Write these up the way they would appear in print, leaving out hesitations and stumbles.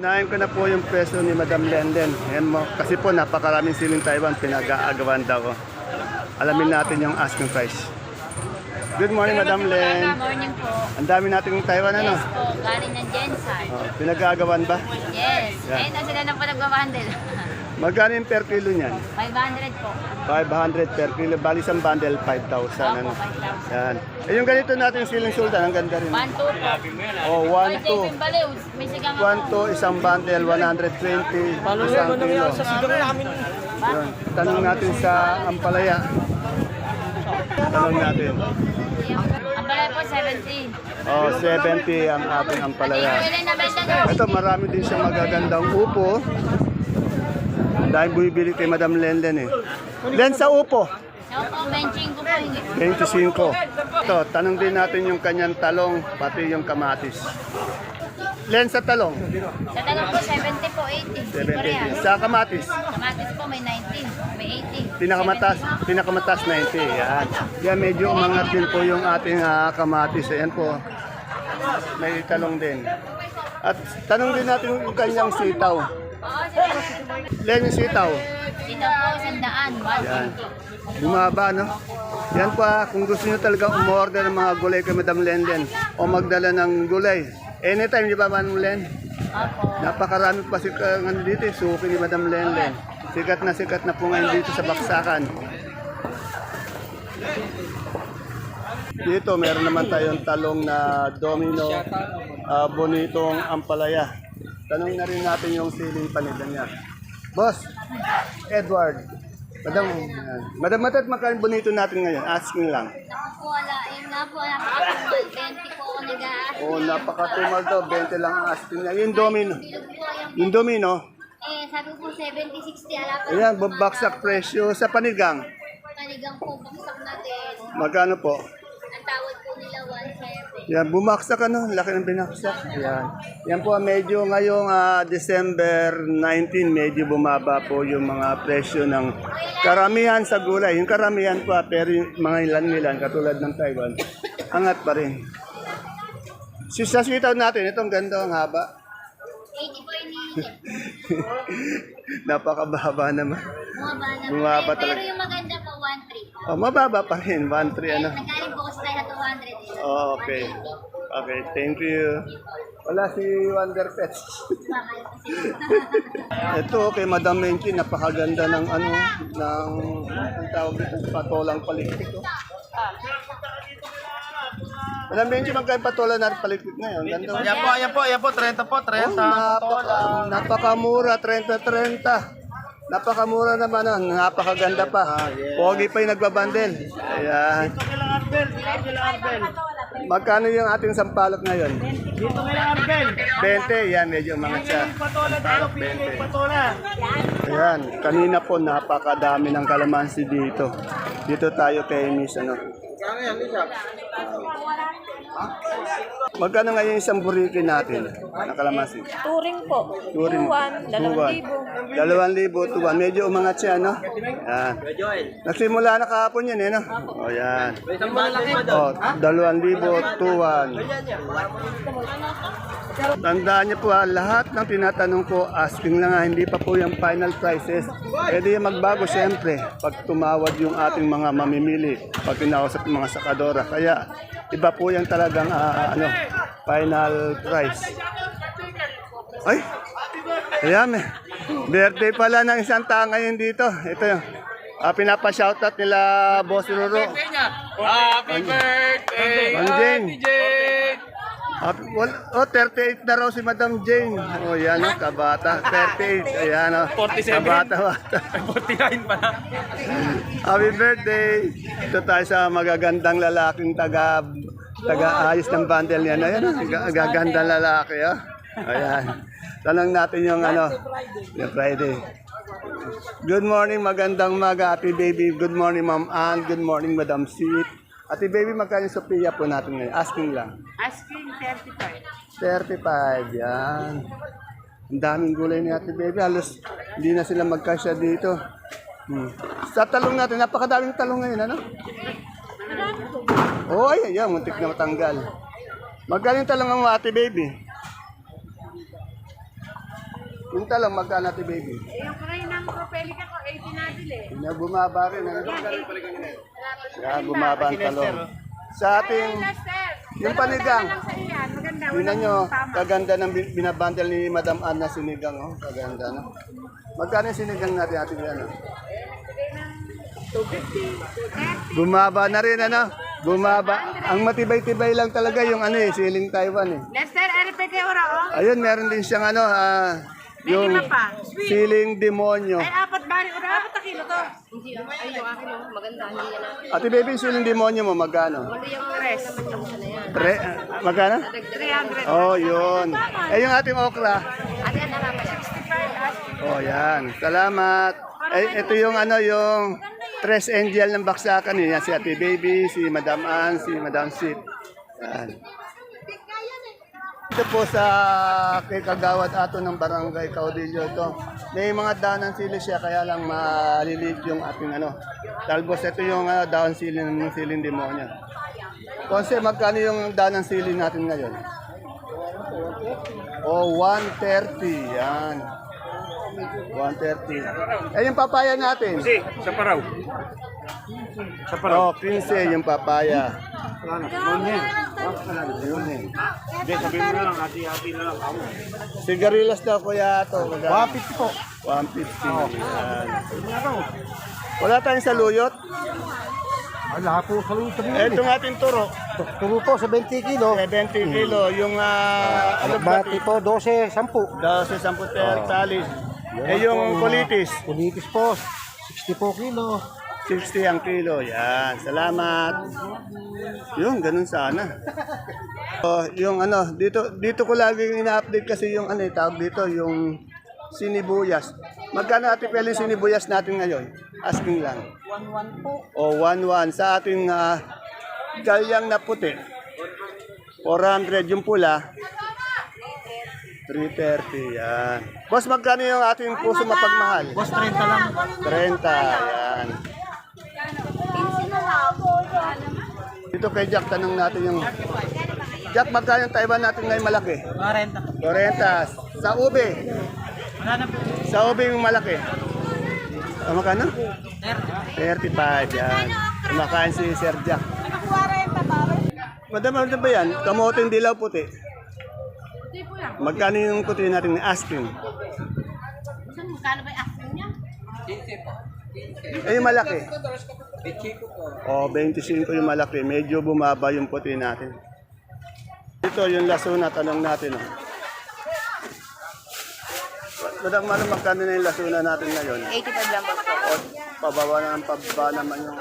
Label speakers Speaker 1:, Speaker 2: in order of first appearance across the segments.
Speaker 1: Unahin ko na po yung presyo ni Madam Lenden. Ayan mo, kasi po napakaraming siling Taiwan pinag-aagawan daw. Alamin natin yung asking price. Good morning, Madam Len.
Speaker 2: Good morning po.
Speaker 1: Ang dami nating Taiwan, ano?
Speaker 2: Yes po, galing ng Jensen.
Speaker 1: Oh, pinag-aagawan ba?
Speaker 2: Yes.
Speaker 1: Yan.
Speaker 2: Ayun na sila na po nagbabandel.
Speaker 1: Magkano yung per kilo niyan?
Speaker 2: 500 po.
Speaker 1: 500 per kilo. Bali isang bundle, 5,000. Ano?
Speaker 2: Opo, 5,000.
Speaker 1: Yan. Eh, yung ganito natin siling sultan, ang ganda rin.
Speaker 2: 1-2 po.
Speaker 1: Oh,
Speaker 2: Oy,
Speaker 1: 1, 2.
Speaker 2: Jason Balews, may sigang ako.
Speaker 1: 1 to isang bundle, 120, isang kilo. Yun. Tanong natin sa Ampalaya. Tanong natin.
Speaker 2: Ang balay po, 70.
Speaker 1: Oh, 70 ang ating Ampalaya.
Speaker 2: Ilan na benta nyo?
Speaker 1: Ito, marami din siyang magagandang upo. Dahil bumibili kay Madam Len eh. Len sa upo.
Speaker 2: Opo, benching ko po.
Speaker 1: 25. Ito, tanong din natin yung kanyang talong, pati yung kamatis. Len sa talong.
Speaker 2: Sa talong po, 70 po, 80.
Speaker 1: 70. Sa kamatis.
Speaker 2: Kamatis po, may 19. May 80.
Speaker 1: Pinakamatas 90. Yan. Yan, medyo umangat din po yung ating kamatis. Ayan po. May talong din. At tanong din natin yung kanyang sitaw.
Speaker 2: Oo, sir.
Speaker 1: Len yung sitaw.
Speaker 2: Dito po, 100.
Speaker 1: Yan. Bumaba, no? Yan pa, kung gusto nyo talaga umorder ng mga gulay kay Madam Lenden o magdala ng gulay. Anytime, di ba, Madam Len?
Speaker 2: Opo.
Speaker 1: Napakarami pa dito, suki ni Madam Lenden. Sikat na po ngayon dito sa Baksakan. Dito, meron naman tayong talong na domino, bonitong ampalaya. Tanong na rin natin yung siling panida niya. Boss, Edward. Madam Matat, magkano bonito natin ngayon? Asking lang.
Speaker 2: Naku po, wala. Yun nga po, napakatumal. 20 po ako nag-aas.
Speaker 1: Oh, napakatumal daw. 20 lang ang asking niya. Yung domino.
Speaker 2: Bilog po yung...
Speaker 1: Yung domino.
Speaker 2: Sabi po 70, 60, ala pa.
Speaker 1: Ayan, babaksak presyo sa panigang.
Speaker 2: Panigang po, baksak natin.
Speaker 1: Magkano po?
Speaker 2: Ang tawad po nila 1.7.
Speaker 1: Yan, bumaksak ano, laki ng binaksak. Yan. Yan po, medyo ngayong December 19, medyo bumaba po yung mga presyo ng karamihan sa gulay. Yung karamihan po, pero yung mga ilan-ilan, katulad ng Taiwan, angat pa rin. Sa sitaw natin, itong ganda, ang haba.
Speaker 2: 80 po iniisip.
Speaker 1: Napakababa naman.
Speaker 2: Bumaba na.
Speaker 1: Bumaba
Speaker 2: Pero
Speaker 1: talaga.
Speaker 2: yung maganda po, 1.3 po.
Speaker 1: Oh, mababa pa rin, 1.3 ano.
Speaker 2: Nagaling po kasi tayo sa 200.
Speaker 1: Oh, okay. Okay, thank you. Wala si Wonder Pets. Ito kay Madam Menchi, napakaganda ng ano, ng ang tawag dito, patolang palikpik. Oh. Madam Menchi, magkano patola na palikpik ngayon? Ganda. Oh.
Speaker 3: Ayan po, 30 po, 30.
Speaker 1: Napakamura, 30-30. Napakamura naman, napakaganda pa. Pogi pa yung nagbabandel. Ayan. Magkano yung ating sampalok ngayon?
Speaker 3: Dito ngayon, Arbel.
Speaker 1: 20, yan, medyo umangat siya.
Speaker 3: Patola tayo, pili patola.
Speaker 1: Ayan, kanina po napakadami ng kalamansi dito. Dito tayo kay Miss, ano. Magkano ngayon isang buriki natin ng kalamansi?
Speaker 4: Touring po.
Speaker 1: Turing.
Speaker 4: 2,000, 2,000.
Speaker 1: 2,000, 2,000. Medyo umangat siya, no? Yan. Nagsimula na kahapon yan, eh, no? O, yan. O, 2,000, 2,000. Tandaan niyo po lahat ng tinatanong ko, asking lang hindi pa po yung final prices. Pwede yung magbago siyempre pag tumawad yung ating mga mamimili, pag kinausap yung mga sakadora. Kaya iba po yung talagang final price. Ay, ayan eh. Birthday pala ng isang tao ngayon dito. Ito yung pinapa-shoutout nila Boss Ruro.
Speaker 3: Happy birthday,
Speaker 1: Ma'am Jane.
Speaker 3: Jane.
Speaker 1: 38 na raw si Madam Jane. Oh, yan o, kabata. 38. Ayan o.
Speaker 3: 47.
Speaker 1: Kabata-bata.
Speaker 3: 49 pa na.
Speaker 1: Happy birthday. Ito tayo sa magagandang lalaking taga-ayos ng bundle yan. Ayan o, gagandang lalaki o. Ayan. Tanong natin yung yung Friday. Good morning, magandang maga, Ate Baby. Good morning, Ma'am Ann. Good morning, Madam Sweet. Ate Baby, magkano yung Sophia po natin ngayon? Asking lang.
Speaker 4: Asking 35.
Speaker 1: 35, yan. Ang daming gulay ni Ate Baby. Halos hindi na sila magkasya dito. Sa talong natin, napakadaming talong ngayon, ano? Oh, ayan, muntik na matanggal. Magkano yung talong mo, Ate Baby? Yung talong, magkano ate baby?
Speaker 4: Yung kayo ng propelica ko, 80 nabili.
Speaker 1: Na bumaba rin. Ano? Kaya bumaba ang talong. Sa ating, yung panigang,
Speaker 4: Maganda.
Speaker 1: tingnan nyo, kaganda ng binabundle ni Madam Anna sinigang. Oh. Kaganda, no? Magkano yung sinigang natin ate ano?
Speaker 4: 250.
Speaker 1: Bumaba na rin, ano? Bumaba. Ang matibay-tibay lang talaga yung ano eh, siling Taiwan eh.
Speaker 4: Lester, ano pa kayo o?
Speaker 1: Ayun, meron din siyang ano, yung
Speaker 4: lima pa.
Speaker 1: siling demonyo.
Speaker 4: Ay, apat ba? Apat na kilo to.
Speaker 2: Hindi yung akin, maganda, hindi yan natin.
Speaker 1: Ate baby, yung siling demonyo mo, magkano?
Speaker 4: Yung rest.
Speaker 1: Magkano?
Speaker 4: 300.
Speaker 1: Oh, yun. Eh, yung ating okra.
Speaker 2: Ate, yan naman.
Speaker 4: 65.
Speaker 1: Oh, yan. Salamat. Eh, ito yung ano, yung Tres Angel ng Baksakan. Yan si Ate Baby, si Madam Ann, si Madam Sip. Yan. Ito po sa kay Kagawad Ato ng Barangay Caudillo ito. May mga daanan sili siya kaya lang maliliit yung ating ano. Talbos ito yung daan sili ng siling demonyo. Konse, magkano yung daanan sili natin ngayon? Oh, 130. Yan. 130. Eh, yung papaya natin?
Speaker 3: Kasi, sa paraw. Sa
Speaker 1: Oh,
Speaker 3: paraw.
Speaker 1: 15 yung papaya.
Speaker 3: Hindi, sabihin mo na lang, hati-hati na lang ako.
Speaker 1: Sigarilas daw kuya ito.
Speaker 3: 150 po.
Speaker 1: 150. Yan. Wala tayong saluyot?
Speaker 3: Wala po sa luto mo.
Speaker 1: Itong ating turo.
Speaker 3: Turo po sa 20 kilo.
Speaker 1: 70 kilo. Yung
Speaker 3: Bati po, 12, 10.
Speaker 1: 12, 10 per talis. Eh yung kulitis,
Speaker 3: Kulitis po, 60 po kilo.
Speaker 1: 60 ang kilo. Yan. Salamat. Yung ganun sana. Oh, yung ano, dito ko lagi ina-update kasi yung ano, tawag dito, yung sinibuyas. Magkano ate Peli sinibuyas natin ngayon? Asking lang.
Speaker 4: 11 po.
Speaker 1: O 11 sa ating galyang na puti. 400 yung pula. 330 yan. Boss, magkano yung ating puso mapagmahal?
Speaker 3: Boss, 30 lang.
Speaker 1: 30 yan. Dito kay Jack, tanong natin yung Jack, magkano yung Taiwan natin ngayon malaki?
Speaker 3: 40.
Speaker 1: 40. Sa ube?
Speaker 3: Wala na po.
Speaker 1: Sa ube yung malaki? Magkano? 35 yan. Kumakain si Sir Jack. Madam, ano ba yan? Kamoting dilaw puti. Magkano yung puti natin ni asking?
Speaker 2: Magkano ba yung action niya?
Speaker 1: Eh, yung malaki? Oh, 25 yung malaki. Medyo bumaba yung puti natin. Ito yung lasuna, tanong natin. Oh. Madam, magkano na yung lasuna natin ngayon?
Speaker 4: 85 lang po.
Speaker 1: O, pababa na ng pababa naman yung...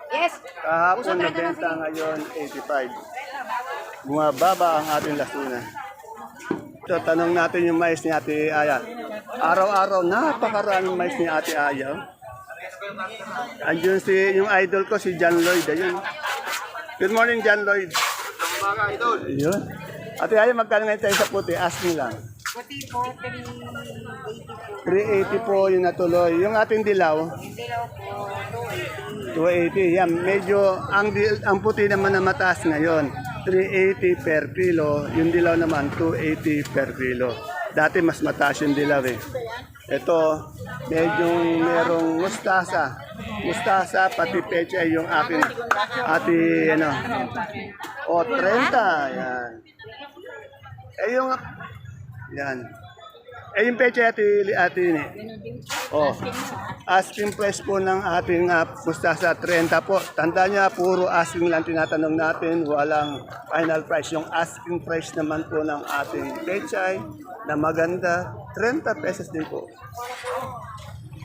Speaker 4: Yes.
Speaker 1: Kahapon na benta ngayon, 85. Bumababa ang ating lasuna. Ito, tanong natin yung mais ni Ate Aya. Araw-araw, napakaraming mais ni Ate Aya. Oh. Andiyon yung idol ko, si John Lloyd. Ayun. Good morning, John Lloyd. Ayun. Ate Aya, magkano ngayon tayo sa puti? Asking lang.
Speaker 4: Puti po, 380 po.
Speaker 1: 380 po yung natuloy. Yung ating dilaw,
Speaker 4: Dilaw po,
Speaker 1: 280.
Speaker 4: 280.
Speaker 1: Yan, medyo ang puti naman na mataas ngayon. 380 per kilo. Yung dilaw naman, 280 per kilo. Dati mas mataas yung dilaw eh. Ito, medyo merong mustasa. Mustasa, pati pecha yung aking ano. O, 30. Yan. Eh yung, yan. Eh yung pecha ate ni. Oh. Asking price po ng ating mustasa 30 po. Tandaan niya, puro asking lang tinatanong natin, walang final price. Yung asking price naman po ng ating pechay na maganda, 30 pesos din po.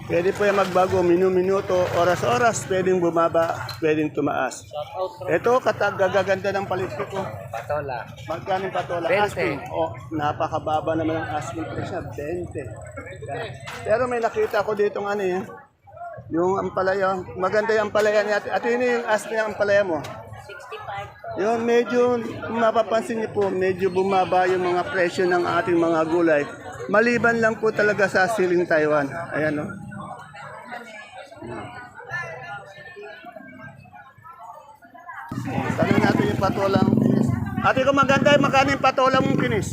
Speaker 1: Pwede po yung magbago, minuto, oras-oras, pwedeng bumaba, pwedeng tumaas. Ito, gagaganda ng palitpik ko.
Speaker 3: Patola.
Speaker 1: Magkano yung patola?
Speaker 3: 20.
Speaker 1: Asking. Oh, napakababa naman ang asking price niya, 20. Yan. Pero may nakita ko dito ng ano yan. Yung ampalaya, maganda yung ampalaya niya. At yun yung asking ng ampalaya mo.
Speaker 4: 65.
Speaker 1: Yun, medyo, mapapansin niyo po, medyo bumaba yung mga presyo ng ating mga gulay. Maliban lang po talaga sa siling Taiwan. Ayan, no? Tanong natin yung patolang kinis. Ate ko maganda, magkano yung patolang kinis?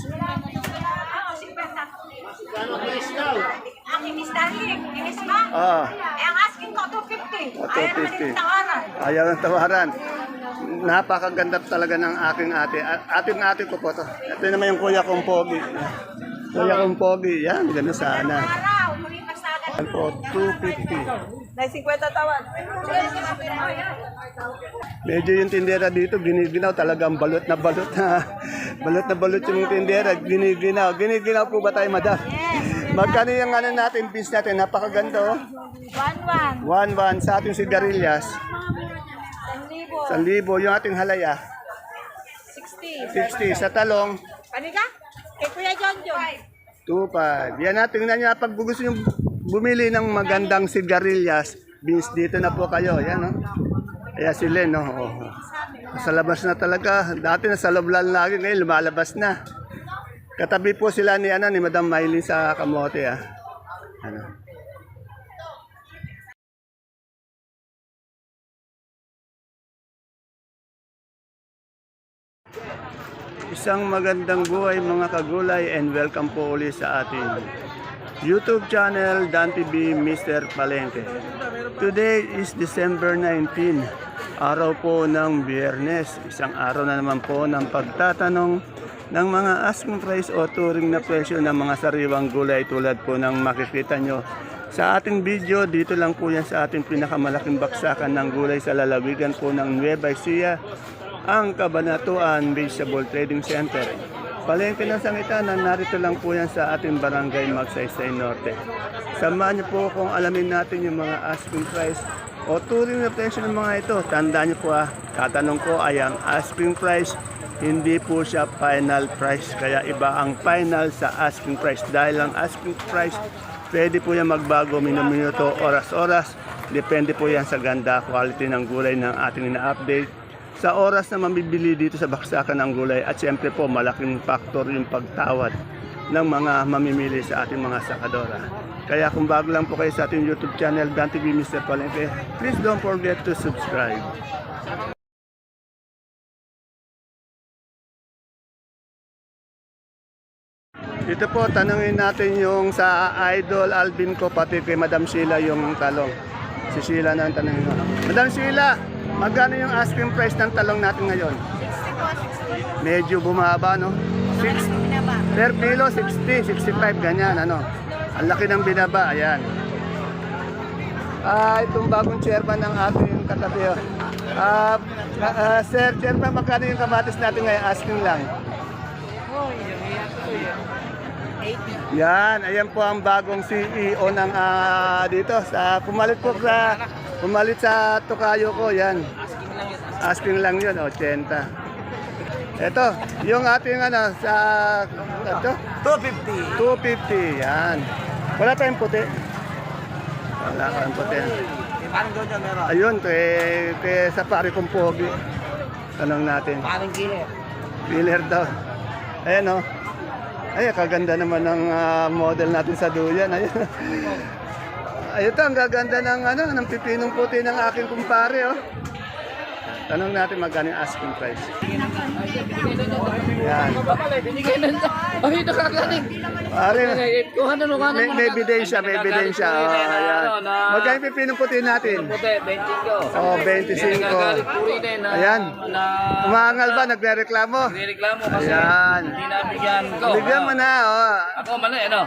Speaker 4: Aking Miss Darling, Miss Ma.
Speaker 1: Ah,
Speaker 4: Eh, ang asking ko, 250.
Speaker 1: Oh,
Speaker 4: Ayaw naman
Speaker 1: 250.
Speaker 4: yung tawaran.
Speaker 1: ayaw ng tawaran. Napakaganda talaga ng aking ate. Ating ate ko po to. Ito naman yung kuya kong pogi. Kuya kong pogi. Yan, gano'n sana.
Speaker 4: Araw, muli pa sa akin.
Speaker 1: Yan po, 250.
Speaker 4: May 50 tawad.
Speaker 1: Medyo yung tindera dito, giniginaw talagang balot na balot na balot yung tindera, giniginaw. Giniginaw po ba tayo, madam? Magkano yung ano natin, beans natin, napakaganda oh.
Speaker 4: 1-1.
Speaker 1: 1-1 sa ating sigarilyas,
Speaker 4: 1,000.
Speaker 1: 1,000 yung ating halaya,
Speaker 4: 60.
Speaker 1: 60 sa talong,
Speaker 4: Ano ka? Kay Kuya John John.
Speaker 1: 2.5. Yan natin na niya, pag gusto nyo bumili ng magandang sigarilyas, beans dito na po kayo, yan oh. Kaya si Len, no? Oh. Sa labas na talaga. Dati nasa loob lang lagi, ngayon lumalabas na. Katabi po sila ni Madam Maylin sa kamote, ah. Ano. Isang magandang buhay mga kagulay and welcome po ulit sa ating YouTube channel Dan TV Mr. Palengke. Today is December 19, araw po ng Biyernes. Isang araw na naman po ng pagtatanong ng mga asking price o turing na presyo ng mga sariwang gulay tulad po ng makikita nyo sa ating video. Dito lang po yan sa ating pinakamalaking baksakan ng gulay sa lalawigan po ng Nueva Ecija, ang Cabanatuan Vegetable Trading Center. Palengke ng Sangitan, narito lang po yan sa ating barangay Magsaysay Norte. Samahan niyo po kung alamin natin yung mga asking price o turing na presyo ng mga ito. Tandaan niyo po tatanong ko ay ang asking price, hindi po siya final price. Kaya iba ang final sa asking price. Dahil ang asking price, pwede po yan magbago minuto, oras-oras. Depende po yan sa ganda, quality ng gulay ng ating ina-update. Sa oras na mamibili dito sa baksakan ng gulay at siyempre po malaking factor yung pagtawad ng mga mamimili sa ating mga sakadora. Kaya kung bago lang po kayo sa ating YouTube channel Dan TV Mr. Palengke, please don't forget to subscribe. Dito po tanungin natin yung sa Idol Alvin ko pati kay Madam Sheila yung talong. Si Sheila na ang tanungin ko. Madam Sheila, magkano yung asking price ng talong natin ngayon?
Speaker 4: 60
Speaker 1: Medyo bumaba, no? 6 per kilo, 60, 65, ganyan, ano? Ang laki ng binaba, ayan. Itong bagong chairman ng ating katabi. Sir, chairman, magkano yung kamatis natin ngayon? Asking lang. Yan, ayan po ang bagong CEO ng dito. Pumalit sa Tokayo ko, yan. Asking lang yun, 80. Ito, yung ating sa ito,
Speaker 3: 250.
Speaker 1: 250, yan. Wala tayong puti. Wala tayong puti.
Speaker 3: Parang doon dyan meron.
Speaker 1: Ayun, kay sa pari kong pogi. Tanong natin.
Speaker 3: Parang killer.
Speaker 1: Filler daw. Ayan, oh. Ay, kaganda naman ng model natin sa duyan. Ayun. Ayun, ang gaganda ng pipinong puti ng aking kumpare, oh. Tanong natin magkano yung asking price. Yan.
Speaker 5: Ay, nakagaling.
Speaker 1: Pare,
Speaker 5: Kuha na nung
Speaker 1: may ebidensya, may ebidensya. Oh, ayan. Magkano yung pipinong puti natin?
Speaker 5: Puti, 25.
Speaker 1: Oh, 25.
Speaker 5: Nagagalit puri na na.
Speaker 1: Ayan.
Speaker 5: Na,
Speaker 1: Umaangal ba? Nagre-reklamo?
Speaker 5: nireklamo kasi
Speaker 1: Ayan.
Speaker 5: hindi nabigyan ko.
Speaker 1: Bigyan mo na, oh.
Speaker 5: Ako mali, ano?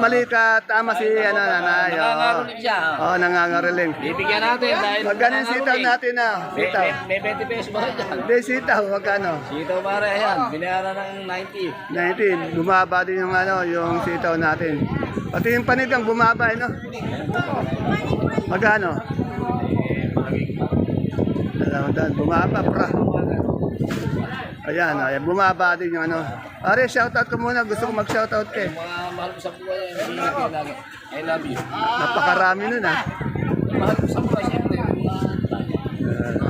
Speaker 1: Mali ka, tama si nanay.
Speaker 5: Nangangaroling siya.
Speaker 1: Oh, nangangaroling.
Speaker 5: Bibigyan natin dahil
Speaker 1: Magkano yung sitaw natin na? Sitaw.
Speaker 5: May 20 pesos ba dyan?
Speaker 1: Hindi, sitaw. Magkano?
Speaker 5: Dito pare, ayan. Binayaran ng 90.
Speaker 1: 19. Bumaba din yung sitaw natin. Pati yung panigang bumaba, no? Magkano? Bumaba, pra. Ayan, ayan, bumaba din yung Are, shoutout ko muna. Gusto ko mag-shoutout kay.
Speaker 5: Mga mahal ko sa buhay, hindi ko lagi. I love you.
Speaker 1: Napakarami nun, ha?
Speaker 5: Mahal ko sa buhay, siyempre.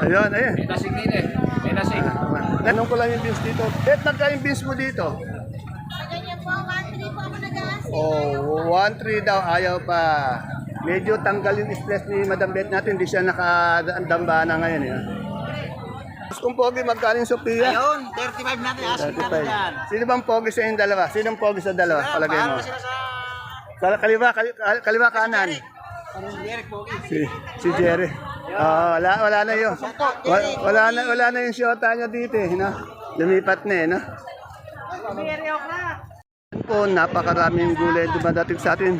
Speaker 1: Ayun, ayun.
Speaker 5: May lasing din eh. May lasing.
Speaker 1: Tanong ko lang yung beans dito. Bet, magkano yung beans mo dito?
Speaker 2: Ganyan po, 1-3 po ako nag-aasik.
Speaker 1: Oh, 1-3 daw, ayaw pa. Medyo tanggal yung stress ni Madam Bet natin, hindi siya nakadambana ngayon. Eh. Kung pogi, magkano yung Sophia?
Speaker 3: Ayun, 35 natin. Asking natin yan.
Speaker 1: 35. Sino bang pogi sa inyong dalawa? Sinong pogi sa dalawa? Palagay mo.
Speaker 3: Paano sila sa
Speaker 1: Kaliwa kanan. Si Jerry. Wala na yun. Wala na yung shota niya dito eh. No? Lumipat na eh. No? Po, napakaraming gulay dumadating sa atin.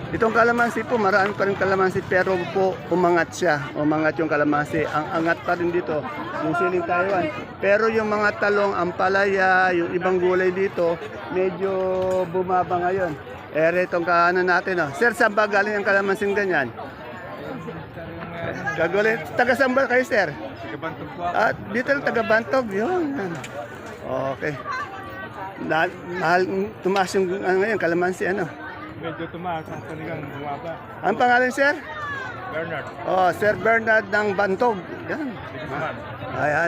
Speaker 1: Itong kalamansi po, marami pa rin kalamansi pero po umangat siya. Umangat yung kalamansi. Ang angat pa rin dito, yung siling Taiwan. Pero yung mga talong, ampalaya, yung ibang gulay dito, medyo bumaba ngayon. Itong kaano natin. Oh. Sir, saan ba galing ang kalamansin ganyan? Kagulay. Taga saan ba kayo, sir?
Speaker 3: Tagabantog po
Speaker 1: Dito lang taga-Bantog. Yun. Okay. Mahal, tumaas yung ngayon, kalamansi ano.
Speaker 3: Medyo tumaas ang talagang bumaba.
Speaker 1: Ang pangalan, sir?
Speaker 3: Bernard.
Speaker 1: Sir Bernard ng Bantog. Yan.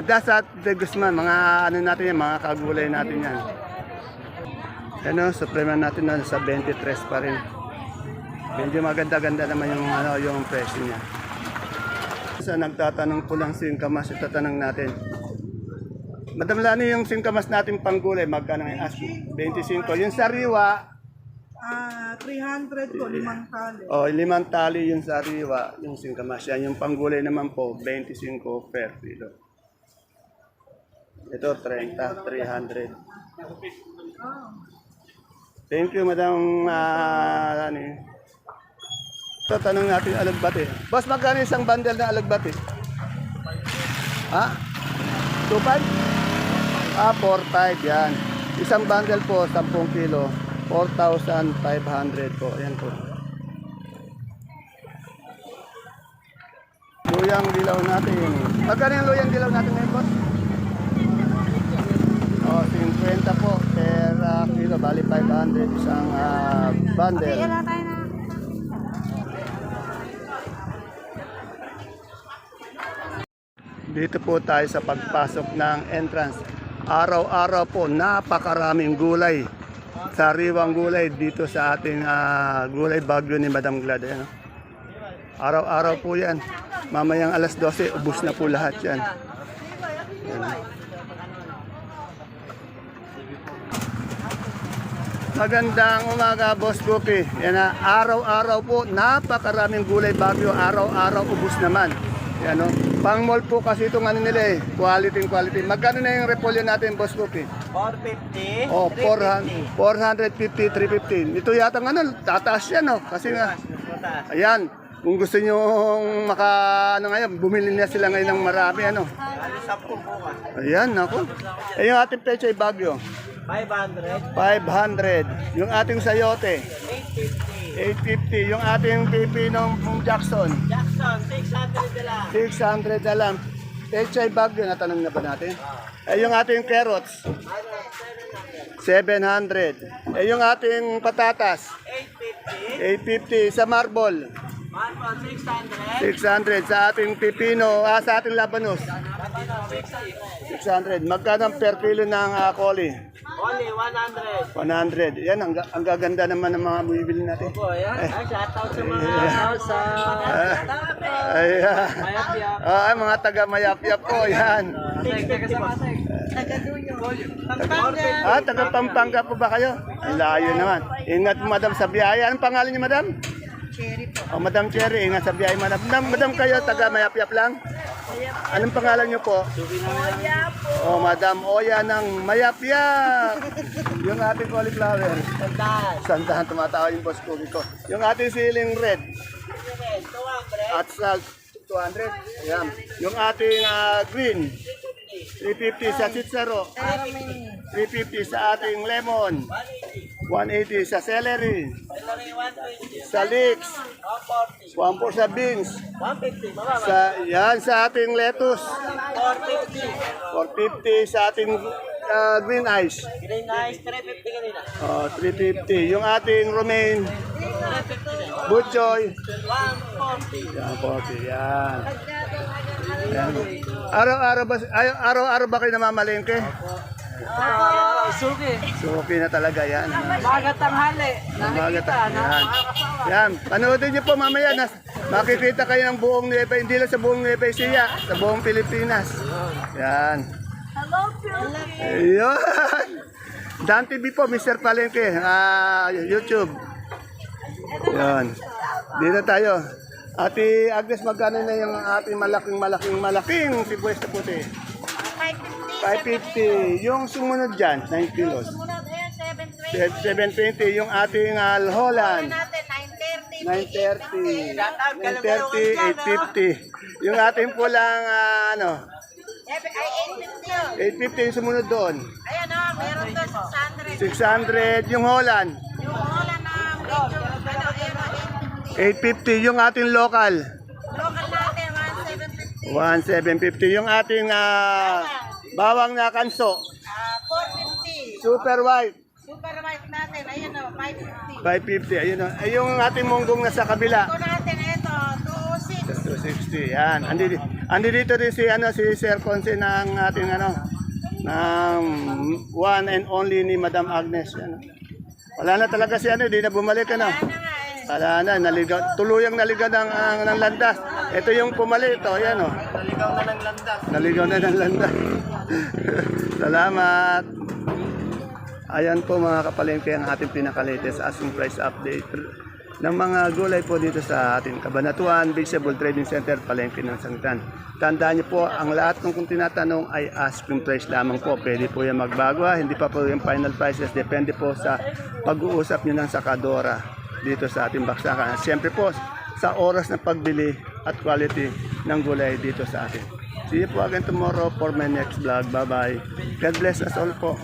Speaker 1: Das at De Guzman, mga ano natin yan, mga kagulay natin yan. Ano, suprema natin na sa 23 pa rin. Medyo maganda-ganda naman yung presyo niya. Sa nagtatanong po lang singkamas, itatanong natin. Madam Lani, yung singkamas natin panggulay, magkano ngayon? 25. Yung sariwa,
Speaker 4: 300 po, 5 tali.
Speaker 1: 5 tali yung sariwa, yung singkamas yan. Yung panggulay naman po, 25 per kilo. Ito, 30, 300. Thank you, Madam Lani. Ito, tanong natin alagbati. Boss, magkano isang bundle ng alagbati? 2.5? 4.5 yan. Isang bundle po, 10 kilo. 4,500 po. Ayan po. Luyang dilaw natin. Magkano yung luyang dilaw natin ngayon, boss? 50 po per kilo. Bali 500 isang bundle. Dito po tayo sa pagpasok ng entrance. Araw-araw po, napakaraming gulay. Sariwang gulay dito sa ating gulay bagyo ni Madam Glad. Ayan, araw-araw po yan. Mamayang alas 12, ubus na po lahat yan. Ayan. Magandang umaga, Boss Cookie. Yan na, araw-araw po, napakaraming gulay bagyo. Araw-araw, ubus naman. Yan, no? Pang mall po kasi itong ano nila eh. Quality. Magkano na yung repolyo natin, Boss Cookie?
Speaker 6: 450.
Speaker 1: 450, 350. Ito yata nga tataas yan, no? Kasi nga, ayan, kung gusto nyo ano ngayon, bumili na sila ngayon ng marami, ano? Ayan, ako. Yung ating pechay bagyo. 500. Yung ating sayote. 850. Yung ating pipinong Jackson. 600 na lang. Pechay bagyo, natanong na ba natin? Yung ating carrots. 700. Yung ating patatas. 850. Sa marble. 600. Sa ating pipino, sa ating labanos. 600. Magkano per kilo ng coli?
Speaker 6: Only 100.
Speaker 1: 100. Yan, ang gaganda naman ng mga bibili natin.
Speaker 6: Po, yan. Shoutout sa mga
Speaker 1: Ay, mga taga Mayapyap po, yan. Taga Pampanga po ba kayo? Ay, layo naman. Ingat po, Madam, sa biyaya. Anong pangalan niyo, Madam?
Speaker 4: Cherry po.
Speaker 1: Madam Cherry, ingat sa biyaya, Madam. Madam, kayo, taga Mayapyap lang? Anong pangalan niyo po?
Speaker 4: Oya po.
Speaker 1: Madam Oya ng Mayapyap. Yung ating cauliflower. Sandahan, tumatawa yung boss ko. Yung ating siling red.
Speaker 6: 200.
Speaker 1: At sa 200. Ayan. Yung ating green. 350 sa sitsaro. 350 sa ating lemon. 180 sa celery. Sa leeks. 140 sa beans.
Speaker 6: 150.
Speaker 1: Sa ating lettuce.
Speaker 6: 450.
Speaker 1: 450 sa ating green ice.
Speaker 6: Green ice, 350 kanina.
Speaker 1: 350. Yung ating romaine. Butchoy.
Speaker 6: 140.
Speaker 1: Yan, 40. Yan. Yan. Araw-araw ba kayo namamalengke?
Speaker 6: Suki.
Speaker 1: Suki na talaga yan.
Speaker 6: Maga tanghali.
Speaker 1: Yan. Yan. Panoodin niyo po mamaya. Makikita kayo ng buong Nueva. Hindi lang sa buong Nueva Ecija. Sa buong Pilipinas. Yan.
Speaker 4: Hello, Philippines.
Speaker 1: Ayun. Dan TV po, Mr. Palengke. YouTube. Yan. Dito tayo. Ate Agnes, magkano na yung ating malaking sibuyas na puti? 550. Yung sumunod dyan, 9 kilos.
Speaker 2: Sumunod, ayan, 720.
Speaker 1: 720. Yung ating Holland.
Speaker 2: Natin,
Speaker 1: 930. 850. Yung ating pulang,
Speaker 2: Ay, 850 yun.
Speaker 1: 850 yung sumunod doon.
Speaker 2: Ayan o, meron to 600.
Speaker 1: 600 yung Holland.
Speaker 2: Yung wala na medyo, ayan o,
Speaker 1: 850 yung ating local.
Speaker 2: 850. Local natin, 1,750.
Speaker 1: 1750 yung ating bawang na kanso.
Speaker 2: 450.
Speaker 1: Super white.
Speaker 2: Super white natin, ayan o, 550.
Speaker 1: 550. Ayun o. Ay, yung ating munggong nasa kabila.
Speaker 2: Ito natin, ito, 260.
Speaker 1: 260. Yan. Andi dito rin si Sir Conce ng ating ng one and only ni Madam Agnes. Yan. Wala na talaga si di na bumalik
Speaker 2: Ano nga eh.
Speaker 1: Wala na, tuluyang naligaw ng landas. Ito yung pumalit, yan o. Naligaw na ng landas. Salamat. Ayan po mga kapalengke ang ating pinaka-latest asking price update ng mga gulay po dito sa ating Cabanatuan Vegetable Trading Center, Palengke ng Sangitan. Tandaan niyo po, ang lahat ng kung tinatanong ay asking price lamang po. Pwede po yan magbago, hindi pa po yung final prices. Depende po sa pag-uusap niyo ng sakadora dito sa ating baksakan. Siyempre po, sa oras ng pagbili at quality ng gulay dito sa atin. See you po again tomorrow for my next vlog. Bye-bye. God bless us all po.